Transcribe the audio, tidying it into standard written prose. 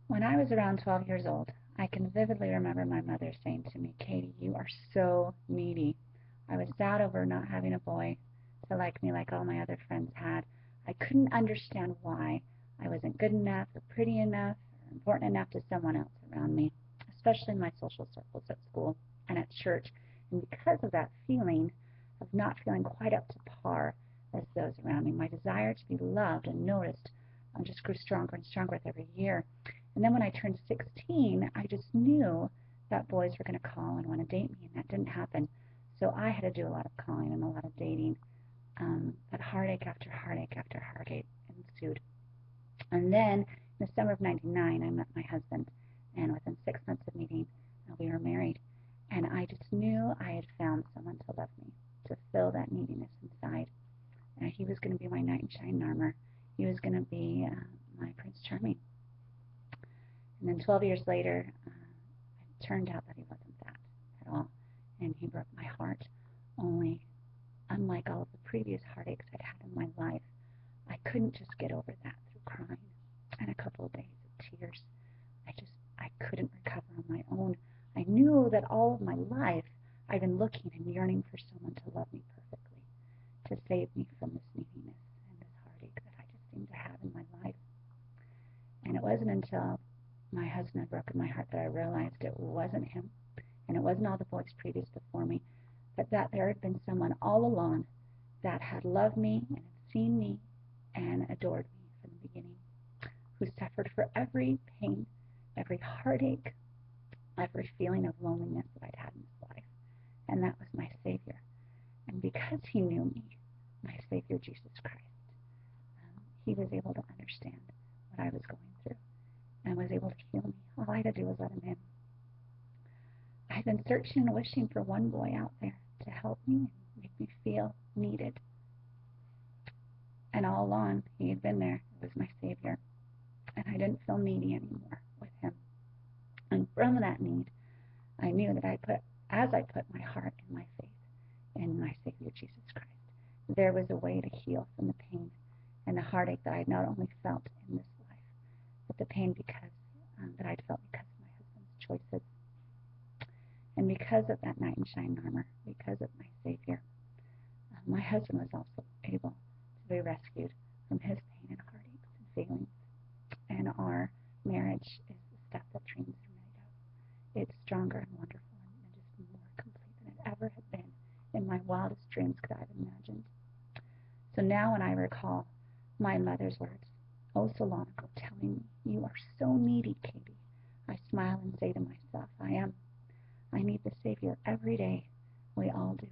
When I was around 12 years old, I can vividly remember my mother saying to me, "Katie, you are so needy." I was sad over not having a boy to like me like all my other friends had. I couldn't understand why I wasn't good enough or pretty enough or important enough to someone else around me, especially in my social circles at school and at church. And because of that feeling of not feeling quite up to par as those around me, my desire to be loved and noticed just grew stronger and stronger with every year. And then when I turned 16, I just knew that boys were going to call and want to date me, and that didn't happen. So I had to do a lot of calling and a lot of dating. But heartache after heartache after heartache ensued. And then in the summer of '99, I met my husband, and within 6 months of meeting, we were married. And I just knew I had found someone to love me, to fill that neediness inside. He was going to be my knight in shining armor. He was going to be my Prince Charming. And then 12 years later, it turned out that he wasn't that at all. And he broke my heart. Only, unlike all of the previous heartaches I'd had in my life, I couldn't just get over that through crying and a couple of days of tears. I couldn't recover on my own. I knew that all of my life I'd been looking and yearning for someone to love me perfectly, to save me from this neediness and this heartache that I just seemed to have in my life. And it wasn't until my husband had broken my heart that I realized it wasn't him, and it wasn't all the boys previous before me, but that there had been someone all along that had loved me and had seen me and adored me from the beginning, who suffered for every pain, every heartache, every feeling of loneliness that I'd had in this life. And that was my Savior. And because he knew me, my Savior, Jesus Christ, he was able to understand what I was going through and was able to heal me. All I had to do was let him in. I've been searching and wishing for one boy out there to help me and make me feel needed. And all along, he had been there. It was my Savior. And I didn't feel needy anymore with him. And from that need, I knew that as I put my heart and my faith in my Savior, Jesus Christ, there was a way to heal from the pain and the heartache that I had not only felt in this life, but the pain that I'd felt because of my husband's choices. And because of that knight in shining armor, because of my Savior, my husband was also able to be rescued from his pain and heartaches and feelings. And our marriage is the stuff that dreams are made of. It's stronger and wonderful and just more complete than it ever had been in my wildest dreams could I have imagined. So now when I recall my mother's words, oh so long ago, telling me, "You are so needy, Katie," I smile and say to myself, I am. I need the Savior every day. We all do.